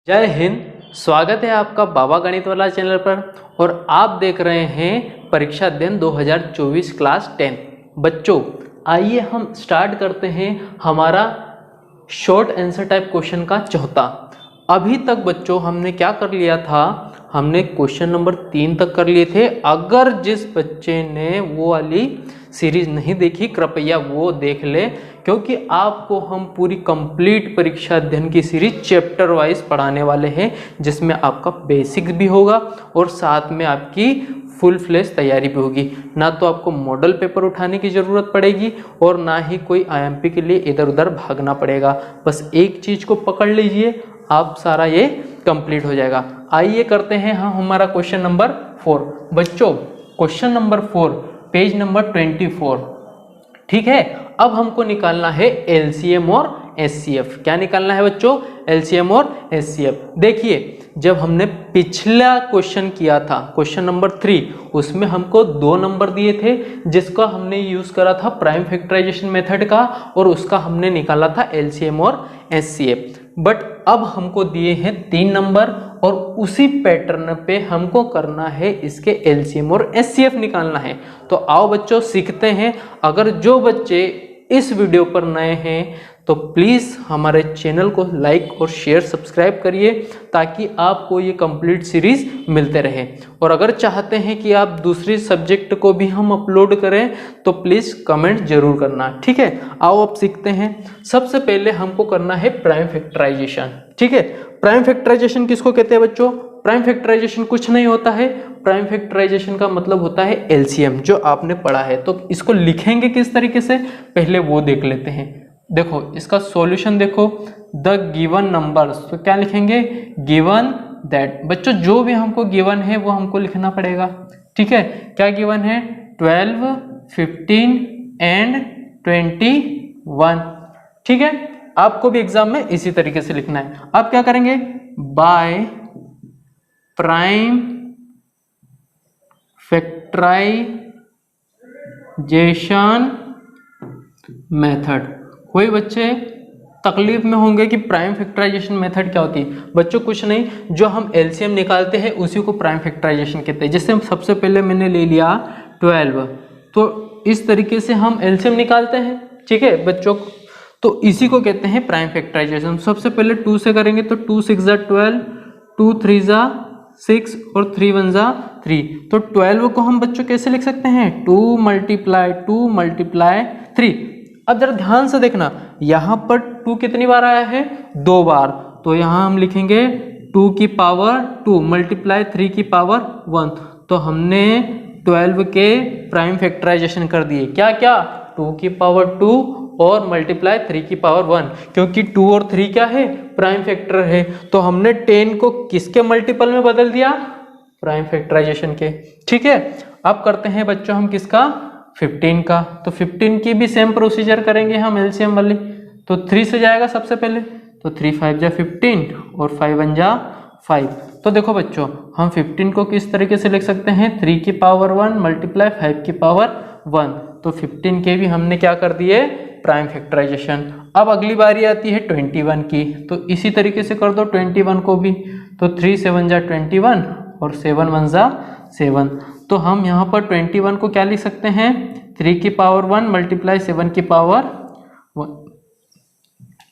जय हिंद। स्वागत है आपका बाबा गणित वाला चैनल पर और आप देख रहे हैं परीक्षा अध्ययन 2024 क्लास 10। बच्चों आइए हम स्टार्ट करते हैं हमारा शॉर्ट आंसर टाइप क्वेश्चन का चौथा। अभी तक बच्चों हमने क्या कर लिया था, हमने क्वेश्चन नंबर 3 तक कर लिए थे। अगर जिस बच्चे ने वो वाली सीरीज नहीं देखी कृपया वो देख ले, क्योंकि आपको हम पूरी कंप्लीट परीक्षा अध्ययन की सीरीज चैप्टर वाइज पढ़ाने वाले हैं, जिसमें आपका बेसिक्स भी होगा और साथ में आपकी फुल फ्लेश तैयारी भी होगी। ना तो आपको मॉडल पेपर उठाने की ज़रूरत पड़ेगी और ना ही कोई आईएमपी के लिए इधर उधर भागना पड़ेगा। बस एक चीज़ को पकड़ लीजिए, आप सारा ये कंप्लीट हो जाएगा। आइए करते हैं हमारा क्वेश्चन नंबर 4। बच्चों क्वेश्चन नंबर 4 पेज नंबर 24, ठीक है। अब हमको निकालना है एलसीएम और एचसीएफ। क्या निकालना है बच्चों? एलसीएम और एचसीएफ। देखिए जब हमने पिछला क्वेश्चन किया था क्वेश्चन नंबर 3, उसमें हमको 2 नंबर दिए थे, जिसका हमने यूज करा था प्राइम फैक्टराइजेशन मेथड का और उसका हमने निकाला था एलसीएम और एचसीएफ। बट अब हमको दिए हैं 3 नंबर और उसी पैटर्न पे हमको करना है इसके एलसीएम और एचसीएफ निकालना है। तो आओ बच्चों सीखते हैं। अगर जो बच्चे इस वीडियो पर नए हैं तो प्लीज़ हमारे चैनल को लाइक और शेयर सब्सक्राइब करिए, ताकि आपको ये कंप्लीट सीरीज मिलते रहे। और अगर चाहते हैं कि आप दूसरी सब्जेक्ट को भी हम अपलोड करें तो प्लीज़ कमेंट जरूर करना, ठीक है। आओ अब सीखते हैं। सबसे पहले हमको करना है प्राइम फैक्टराइजेशन, ठीक है। प्राइम फैक्टराइजेशन किसको कहते हैं बच्चों? प्राइम फैक्टराइजेशन कुछ नहीं होता है, प्राइम फैक्टराइजेशन का मतलब होता है एलसीएम, जो आपने पढ़ा है। तो इसको लिखेंगे किस तरीके से पहले वो देख लेते हैं। देखो इसका सॉल्यूशन देखो, द गिवन नंबर्स, तो क्या लिखेंगे? Given that. बच्चों जो भी हमको गिवन है वो हमको लिखना पड़ेगा, ठीक है। क्या गिवन है? 12, 15 एंड 21, ठीक है। आपको भी एग्जाम में इसी तरीके से लिखना है। आप क्या करेंगे? By prime factorisation method. कोई बच्चे तकलीफ में होंगे कि प्राइम फैक्टराइजेशन मेथड क्या होती है। बच्चों कुछ नहीं, जो हम एलसीएम निकालते हैं उसी को प्राइम फैक्टराइजेशन कहते हैं। जैसे सबसे पहले मैंने ले लिया 12, तो इस तरीके से हम एलसीएम निकालते हैं, ठीक है बच्चों। तो इसी को कहते हैं प्राइम फैक्टराइजेशन। सबसे पहले 2 से करेंगे तो 2 6 ज़ा 12, 2 3 ज़ा 6 और 3 1 ज़ा 3। तो 12 को हम बच्चों कैसे लिख सकते हैं? 2 × 3। अब जरा ध्यान से देखना, यहाँ पर 2 कितनी बार आया है? 2 बार। तो यहाँ हम लिखेंगे 2 की पावर 2 × 3 की पावर 1। तो हमने 12 के प्राइम फैक्टराइजेशन कर दिए। क्या क्या? 2 की पावर 2 और मल्टीप्लाई 3 की पावर 1, क्योंकि 2 और 3 क्या है? प्राइम फैक्टर है। तो हमने 10 को किसके मल्टीपल में बदल दिया? प्राइम फैक्टराइजेशन के, ठीक है। अब करते हैं बच्चों हम किसका? 15 का। तो 15 की भी सेम प्रोसीजर करेंगे हम एलसीएम वाली। तो 3 से जाएगा सबसे पहले, तो 3 5 जा 15 और 5 1 जा 5। तो देखो बच्चों हम 15 को किस तरीके से लिख सकते हैं? 3 की पावर 1 × 5 की पावर 1। तो 15 के भी हमने क्या कर दिए? Prime factorisation. अब अगली बारी आती है 21 की, तो इसी तरीके से कर दो 21 को भी। तो 3 7 जा 21 और 7 1 जा 7। तो हम यहाँ पर 21 को क्या लिख सकते हैं? 3 की पावर 1 × 7 की पावर 1।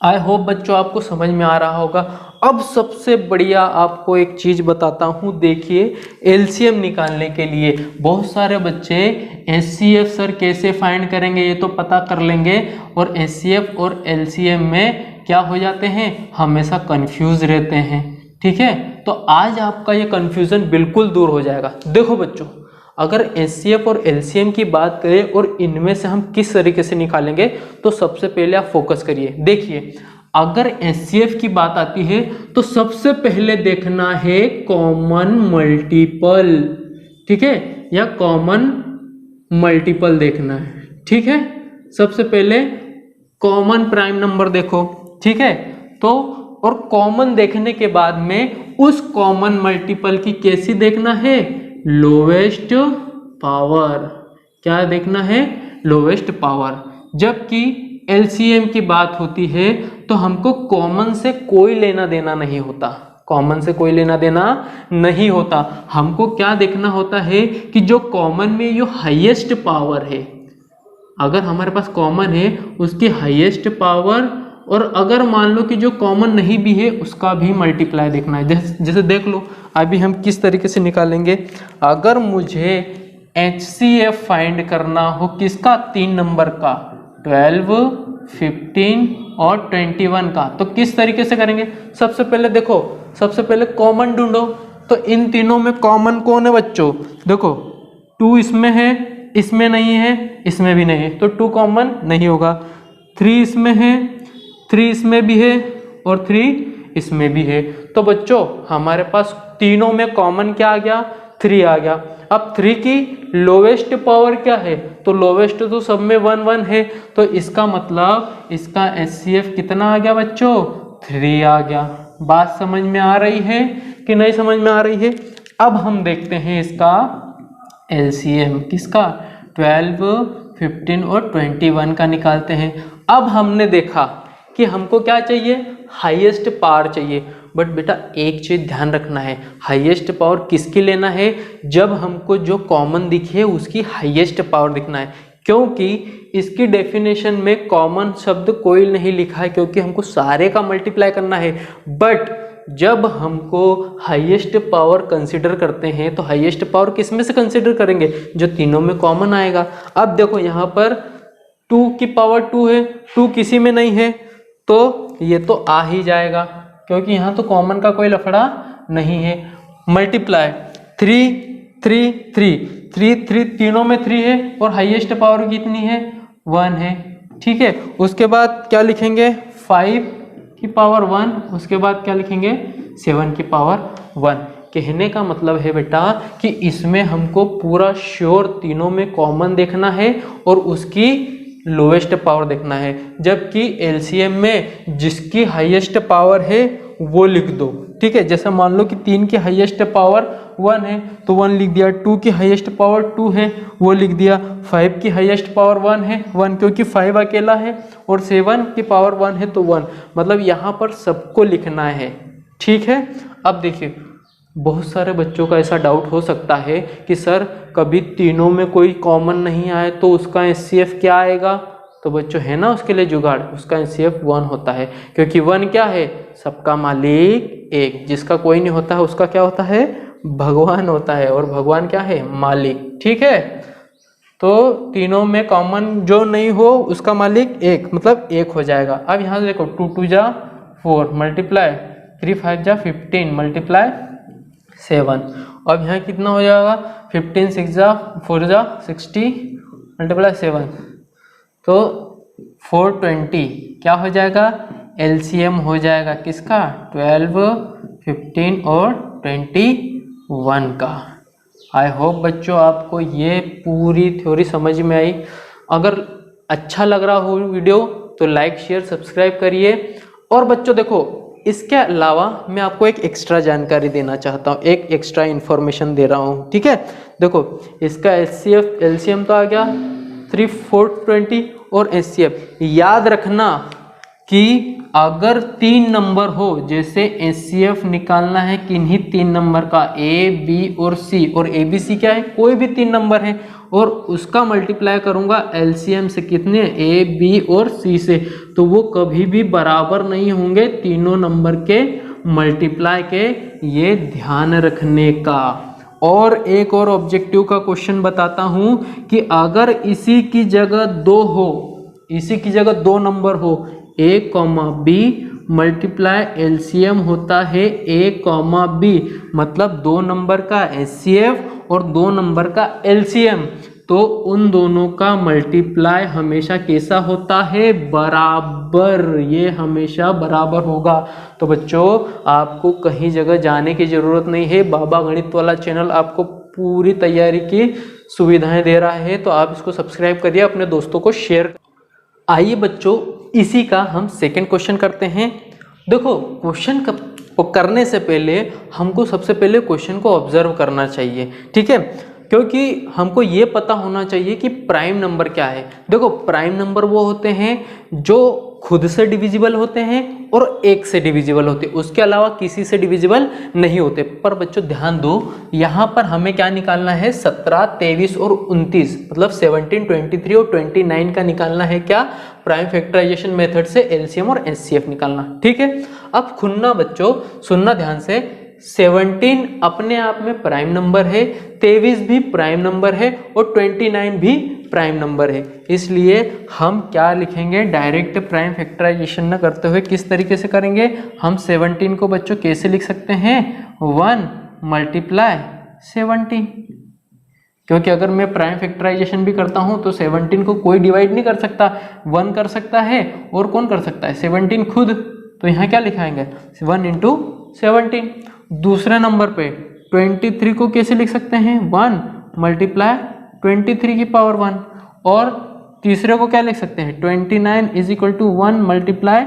आई होप बच्चों आपको समझ में आ रहा होगा। अब सबसे बढ़िया आपको एक चीज़ बताता हूँ। देखिए एलसीएम निकालने के लिए बहुत सारे बच्चे एचसीएफ सर कैसे फाइंड करेंगे ये तो पता कर लेंगे, और एचसीएफ और एलसीएम में क्या हो जाते हैं? हमेशा कंफ्यूज रहते हैं, ठीक है। तो आज आपका ये कंफ्यूजन बिल्कुल दूर हो जाएगा। देखो बच्चों अगर एचसीएफ और एलसीएम की बात करें और इनमें से हम किस तरीके से निकालेंगे, तो सबसे पहले आप फोकस करिए। देखिए अगर एचसीएफ की बात आती है तो सबसे पहले देखना है कॉमन मल्टीपल, ठीक है, या कॉमन मल्टीपल देखना है, ठीक है। सबसे पहले कॉमन प्राइम नंबर देखो, ठीक है। तो और कॉमन देखने के बाद में उस कॉमन मल्टीपल की कैसी देखना है? Lowest power. क्या देखना है? Lowest power. जबकि एलसीएम की बात होती है तो हमको कॉमन से कोई लेना देना नहीं होता। कॉमन से कोई लेना देना नहीं होता। हमको क्या देखना होता है कि जो कॉमन में जो हाईएस्ट पावर है, अगर हमारे पास कॉमन है उसकी हाईएस्ट पावर, और अगर मान लो कि जो कॉमन नहीं भी है उसका भी मल्टीप्लाई देखना है। जैसे देख लो अभी हम किस तरीके से निकालेंगे। अगर मुझे HCF फाइंड करना हो किसका, 3 नंबर का, 12, 15 और 21 का, तो किस तरीके से करेंगे। सबसे पहले देखो, सबसे पहले कॉमन ढूंढो। तो इन तीनों में कॉमन कौन है बच्चों, देखो 2 इसमें है, इसमें नहीं है, इसमें भी नहीं है, तो 2 कॉमन नहीं होगा। 3 इसमें है, 3 इसमें भी है और 3 इसमें भी है। तो बच्चों हमारे पास तीनों में कॉमन क्या आ गया, 3 आ गया। अब 3 की लोवेस्ट पावर क्या है, तो लोवेस्ट तो सब में 1 1 है, तो इसका मतलब इसका HCF कितना आ गया बच्चों, 3 आ गया। बात समझ में आ रही है कि नहीं समझ में आ रही है। अब हम देखते हैं इसका LCM किसका, 12, 15 और 21 का निकालते हैं। अब हमने देखा कि हमको क्या चाहिए, हाईएस्ट पावर चाहिए। बट बेटा एक चीज ध्यान रखना है, हाईएस्ट पावर किसकी लेना है, जब हमको जो कॉमन दिखे उसकी हाईएस्ट पावर दिखना है, क्योंकि इसकी डेफिनेशन में कॉमन शब्द कोई नहीं लिखा है, क्योंकि हमको सारे का मल्टीप्लाई करना है। बट जब हमको हाईएस्ट पावर कंसिडर करते हैं तो हाईएस्ट पावर किस में से कंसिडर करेंगे, जो तीनों में कॉमन आएगा। अब देखो यहाँ पर 2 की पावर 2 है, 2 किसी में नहीं है, तो ये तो आ ही जाएगा, क्योंकि यहाँ तो कॉमन का कोई लफड़ा नहीं है। मल्टीप्लाई 3 3 3 3 3 तीनों में 3 है और हाईएस्ट पावर कितनी है, 1 है। ठीक है, उसके बाद क्या लिखेंगे, 5 की पावर 1, उसके बाद क्या लिखेंगे, 7 की पावर 1। कहने का मतलब है बेटा कि इसमें हमको पूरा श्योर तीनों में कॉमन देखना है और उसकी लोएस्ट पावर देखना है, जबकि LCM में जिसकी हाईएस्ट पावर है वो लिख दो। ठीक है, जैसे मान लो कि 3 की हाईएस्ट पावर 1 है तो 1 लिख दिया, 2 की हाईएस्ट पावर 2 है वो लिख दिया, 5 की हाईएस्ट पावर 1 है 1, क्योंकि 5 अकेला है, और 7 की पावर 1 है तो 1, मतलब यहाँ पर सबको लिखना है। ठीक है, अब देखिए बहुत सारे बच्चों का ऐसा डाउट हो सकता है कि सर कभी तीनों में कोई कॉमन नहीं आए तो उसका HCF क्या आएगा। तो बच्चों है ना उसके लिए जुगाड़, उसका HCF 1 होता है, क्योंकि 1 क्या है, सबका मालिक एक, जिसका कोई नहीं होता है उसका क्या होता है, भगवान होता है, और भगवान क्या है, मालिक। ठीक है, तो तीनों में कॉमन जो नहीं हो उसका मालिक एक, मतलब एक हो जाएगा। अब यहाँ देखो 2 2 जा 4 मल्टीप्लाई 3 5 जा 15 मल्टीप्लाई 7, अब यहाँ कितना हो जाएगा, 15 6 जा 4 जा 60 मल्टीप्लाई 7, तो 420 क्या हो जाएगा, LCM हो जाएगा किसका, 12, 15 और 21 का। आई होप बच्चों आपको ये पूरी थ्योरी समझ में आई। अगर अच्छा लग रहा हो वीडियो तो लाइक शेयर सब्सक्राइब करिए। और बच्चों देखो इसके अलावा मैं आपको एक एक्स्ट्रा जानकारी देना चाहता हूँ, एक एक्स्ट्रा इन्फॉर्मेशन दे रहा हूँ। ठीक है, देखो इसका LCM तो आ गया 3 4 20 और HCF याद रखना कि अगर 3 नंबर हो, जैसे HCF निकालना है किन्हीं 3 नंबर का, A B और C, और A B C क्या है, कोई भी 3 नंबर है, और उसका मल्टीप्लाई करूंगा LCM से, कितने, A B और C से, तो वो कभी भी बराबर नहीं होंगे तीनों नंबर के मल्टीप्लाई के, ये ध्यान रखने का। और एक और ऑब्जेक्टिव का क्वेश्चन बताता हूं कि अगर इसी की जगह 2 हो, इसी की जगह 2 नंबर हो, A, B मल्टीप्लाई LCM होता है A, B, मतलब 2 नंबर का HCF और 2 नंबर का LCM, तो उन दोनों का मल्टीप्लाई हमेशा कैसा होता है, बराबर, ये हमेशा बराबर होगा। तो बच्चों आपको कहीं जगह जाने की ज़रूरत नहीं है, बाबा गणित वाला चैनल आपको पूरी तैयारी की सुविधाएं दे रहा है, तो आप इसको सब्सक्राइब करिए, अपने दोस्तों को शेयर। आइए बच्चों इसी का हम सेकंड क्वेश्चन करते हैं। देखो क्वेश्चन को करने से पहले हमको सबसे पहले क्वेश्चन को ऑब्जर्व करना चाहिए। ठीक है, क्योंकि हमको ये पता होना चाहिए कि प्राइम नंबर क्या है। देखो प्राइम नंबर वो होते हैं जो खुद से डिविजिबल होते हैं और 1 से डिविजिबल होते हैं, उसके अलावा किसी से डिविजिबल नहीं होते। पर बच्चों ध्यान दो, यहाँ पर हमें क्या निकालना है, 17, 23 और 29, मतलब 17, 23 और 29 का निकालना है क्या, प्राइम फैक्टराइजेशन मेथड से एलसीएम और एचसीएफ निकालना। ठीक है, अब खुन्ना बच्चों सुनना ध्यान से, 17 अपने आप में प्राइम नंबर है, 23 भी प्राइम नंबर है और 29 भी प्राइम नंबर है। इसलिए हम क्या लिखेंगे, डायरेक्ट प्राइम फैक्टराइजेशन न करते हुए किस तरीके से करेंगे, हम 17 को बच्चों कैसे लिख सकते हैं, 1 × 17, क्योंकि अगर मैं प्राइम फैक्टराइजेशन भी करता हूं तो 17 को कोई डिवाइड नहीं कर सकता, 1 कर सकता है और कौन कर सकता है, 17 खुद। तो यहाँ क्या लिखाएंगे, 1 × 17। दूसरे नंबर पे 23 को कैसे लिख सकते हैं, 1 × 23 की पावर 1। और तीसरे को क्या लिख सकते हैं, 29 = 1 ×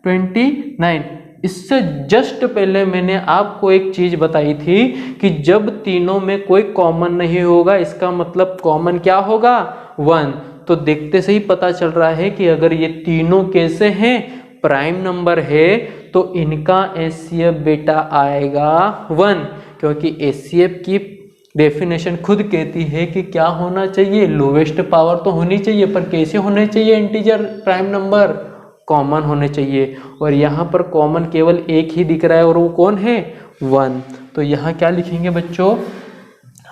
29। इससे जस्ट पहले मैंने आपको एक चीज बताई थी कि जब तीनों में कोई कॉमन नहीं होगा, इसका मतलब कॉमन क्या होगा, 1। तो देखते से ही पता चल रहा है कि अगर ये तीनों कैसे हैं, प्राइम नंबर है, तो इनका एचसीएफ बेटा आएगा 1, क्योंकि एचसीएफ की डेफिनेशन खुद कहती है कि क्या होना चाहिए, लोवेस्ट पावर तो होनी चाहिए, पर कैसे होने चाहिए, इंटीजर प्राइम नंबर कॉमन होने चाहिए। और यहाँ पर कॉमन केवल एक ही दिख रहा है और वो कौन है, 1। तो यहाँ क्या लिखेंगे बच्चों,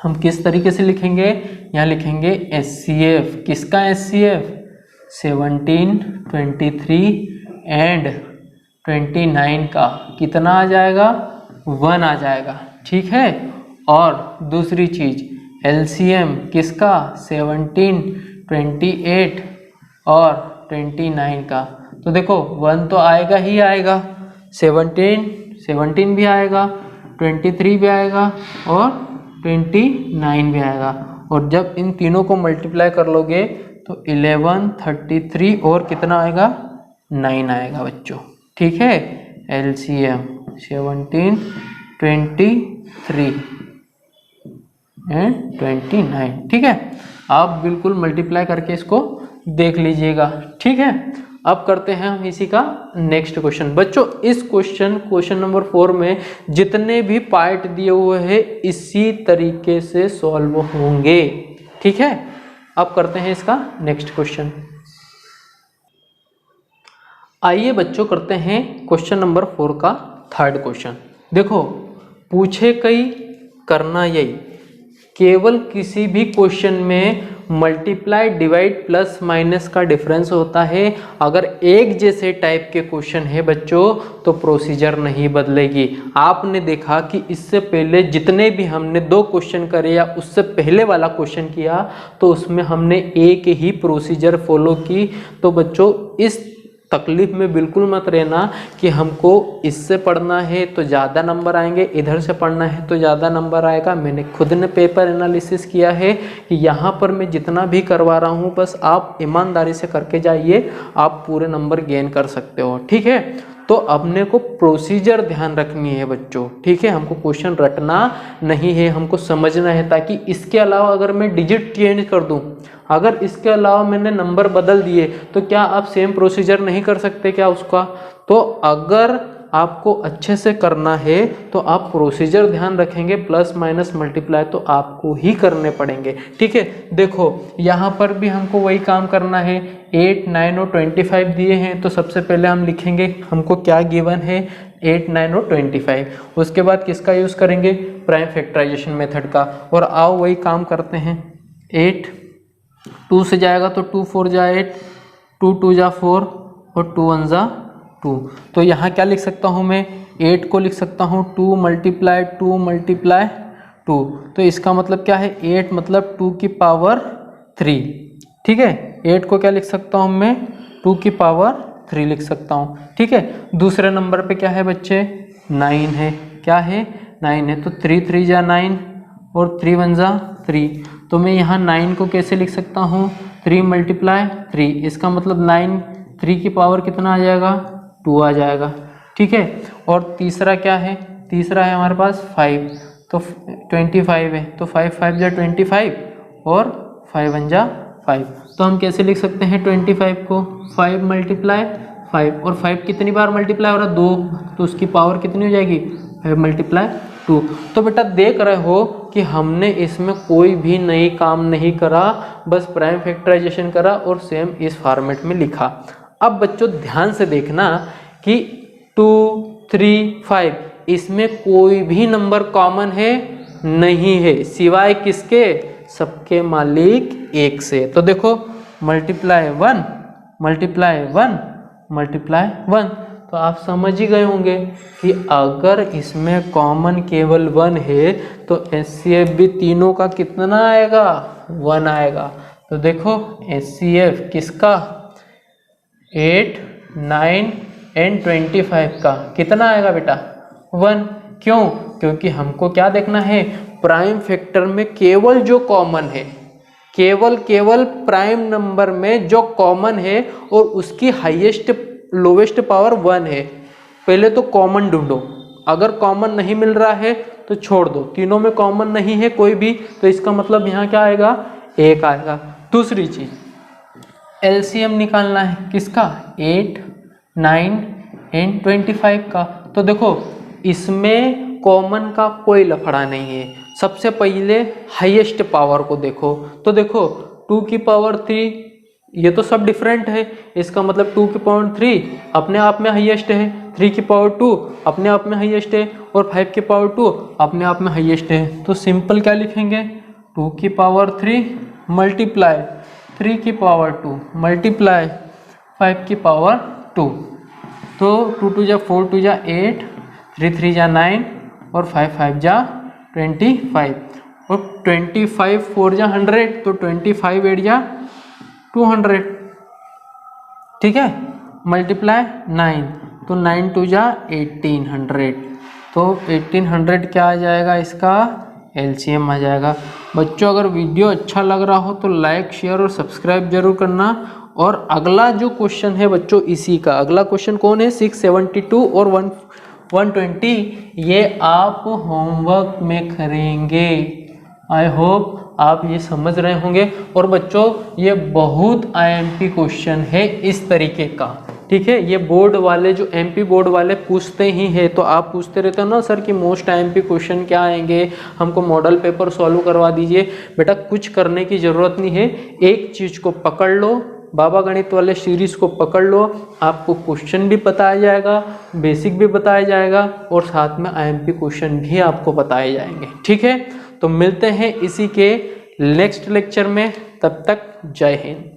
हम किस तरीके से लिखेंगे, यहाँ लिखेंगे एचसीएफ, किसका एचसीएफ, 17, 23 एंड 29 का कितना आ जाएगा, 1 आ जाएगा। ठीक है, और दूसरी चीज एलसीएम किसका, 17, 28 और 29 का। तो देखो 1 तो आएगा ही आएगा, 17 भी आएगा, 23 भी आएगा और 29 भी आएगा। और जब इन तीनों को मल्टीप्लाई कर लोगे तो 11, 33 और कितना आएगा, 9 आएगा बच्चों। ठीक है, एलसीएम 17, 23 एंड 29। ठीक है, आप बिल्कुल मल्टीप्लाई करके इसको देख लीजिएगा। ठीक है, अब करते हैं हम इसी का नेक्स्ट क्वेश्चन। बच्चों इस क्वेश्चन नंबर 4 में जितने भी पार्ट दिए हुए हैं इसी तरीके से सॉल्व होंगे। ठीक है, अब करते हैं इसका नेक्स्ट क्वेश्चन। आइए बच्चों करते हैं क्वेश्चन नंबर 4 का थर्ड क्वेश्चन। देखो पूछे कई करना यही, केवल किसी भी क्वेश्चन में मल्टीप्लाई, डिवाइड, प्लस माइनस का डिफरेंस होता है। अगर एक जैसे टाइप के क्वेश्चन है बच्चों तो प्रोसीजर नहीं बदलेगी। आपने देखा कि इससे पहले जितने भी हमने 2 क्वेश्चन करे या उससे पहले वाला क्वेश्चन किया तो उसमें हमने एक ही प्रोसीजर फॉलो की। तो बच्चों इस तकलीफ में बिल्कुल मत रहना कि हमको इससे पढ़ना है तो ज़्यादा नंबर आएंगे, इधर से पढ़ना है तो ज़्यादा नंबर आएगा। मैंने खुद ने पेपर एनालिसिस किया है कि यहाँ पर मैं जितना भी करवा रहा हूँ बस आप ईमानदारी से करके जाइए, आप पूरे नंबर गेन कर सकते हो। ठीक है, तो अपने को प्रोसीजर ध्यान रखनी है बच्चों। ठीक है, हमको क्वेश्चन रटना नहीं है, हमको समझना है, ताकि इसके अलावा अगर मैं डिजिट चेंज कर दूं, अगर इसके अलावा मैंने नंबर बदल दिए तो क्या आप सेम प्रोसीजर नहीं कर सकते क्या उसका। तो अगर आपको अच्छे से करना है तो आप प्रोसीजर ध्यान रखेंगे, प्लस माइनस मल्टीप्लाई तो आपको ही करने पड़ेंगे। ठीक है, देखो यहाँ पर भी हमको वही काम करना है। 8, 9 और 25 दिए हैं तो सबसे पहले हम लिखेंगे हमको क्या गिवन है, 8, 9 और 25। उसके बाद किसका यूज़ करेंगे, प्राइम फैक्टराइजेशन मेथड का। और आओ वही काम करते हैं। 8 2 से जाएगा तो 2 4 जा 8, 2 2 जा 4 और 2 1 जा 2। तो यहाँ क्या लिख सकता हूँ मैं, 8 को लिख सकता हूँ 2 × 2 तो इसका मतलब क्या है, 8 मतलब 2 की पावर 3। ठीक है, 8 को क्या लिख सकता हूँ मैं, 2 की पावर 3 लिख सकता हूँ। ठीक है, दूसरे नंबर पे क्या है बच्चे, 9 है। क्या है, 9 है। तो 3 3 जा 9 और 3 1 जा 3। तो मैं यहाँ 9 को कैसे लिख सकता हूँ, 3 × 3। इसका मतलब 9 3 की पावर कितना आ जाएगा, 2 आ जाएगा। ठीक है, और तीसरा क्या है, तीसरा है हमारे पास 5, तो 25 है। तो 5 5 जा 25 और 5 1 जा 5। तो हम कैसे लिख सकते हैं 25 को, 5 × 5 और 5 कितनी बार मल्टीप्लाई हो रहा है 2, तो उसकी पावर कितनी हो जाएगी 5 मल्टीप्लाई 2। तो बेटा देख रहे हो कि हमने इसमें कोई भी नई काम नहीं करा, बस प्राइम फैक्टराइजेशन करा और सेम इस फॉर्मेट में लिखा। अब बच्चों ध्यान से देखना कि 2, 3, 5 इसमें कोई भी नंबर कॉमन है नहीं है, सिवाय किसके, सबके मालिक 1 से। तो देखो मल्टीप्लाई 1 मल्टीप्लाई 1 मल्टीप्लाई 1, तो आप समझ ही गए होंगे कि अगर इसमें कॉमन केवल 1 है तो HCF भी तीनों का कितना आएगा 1 आएगा। तो देखो HCF किसका 8, 9 एंड 25 का कितना आएगा बेटा 1। क्यों, क्योंकि हमको क्या देखना है, प्राइम फैक्टर में केवल जो कॉमन है, केवल प्राइम नंबर में जो कॉमन है और उसकी हाईएस्ट लोवेस्ट पावर 1 है। पहले तो कॉमन ढूंढो, अगर कॉमन नहीं मिल रहा है तो छोड़ दो, तीनों में कॉमन नहीं है कोई भी, तो इसका मतलब यहाँ क्या आएगा 1 आएगा। दूसरी चीज एलसीएम निकालना है किसका 8, 9 एंड 25 का। तो देखो इसमें कॉमन का कोई लफड़ा नहीं है। सबसे पहले हाईएस्ट पावर को देखो, तो देखो 2 की पावर 3, ये तो सब डिफरेंट है, इसका मतलब 2 की पावर 3 अपने आप में हाईएस्ट है, 3 की पावर 2 अपने आप में हाईएस्ट है और 5 की पावर 2 अपने आप में हाईएस्ट है। तो सिंपल क्या लिखेंगे 2 की पावर 3 मल्टीप्लाई 3 की पावर 2 मल्टीप्लाई 5 की पावर 2। तो 2 2 जा 4 2 जा 8, 3 3 जा 9 और 5 5 जा 25 और 25 4 जा 100, तो 25 8 जा 200, ठीक है, मल्टीप्लाई 9, तो 9 2 जा 1800, तो 1800 क्या आ जाएगा इसका एलसीएम आ जाएगा। बच्चों अगर वीडियो अच्छा लग रहा हो तो लाइक शेयर और सब्सक्राइब जरूर करना। और अगला जो क्वेश्चन है बच्चों इसी का, अगला क्वेश्चन कौन है 672 और 120, ये आप होमवर्क में करेंगे। आई होप आप ये समझ रहे होंगे। और बच्चों ये बहुत आईएमपी क्वेश्चन है इस तरीके का, ठीक है, ये बोर्ड वाले जो एमपी बोर्ड वाले पूछते ही हैं, तो आप पूछते रहते हो ना सर कि मोस्ट आईएमपी क्वेश्चन क्या आएंगे, हमको मॉडल पेपर सॉल्व करवा दीजिए। बेटा कुछ करने की ज़रूरत नहीं है, एक चीज़ को पकड़ लो, बाबा गणित वाले सीरीज़ को पकड़ लो, आपको क्वेश्चन भी बताया जाएगा, बेसिक भी बताया जाएगा और साथ में आईएमपी क्वेश्चन भी आपको बताए जाएंगे, ठीक है। तो मिलते हैं इसी के नेक्स्ट लेक्चर में, तब तक जय हिंद।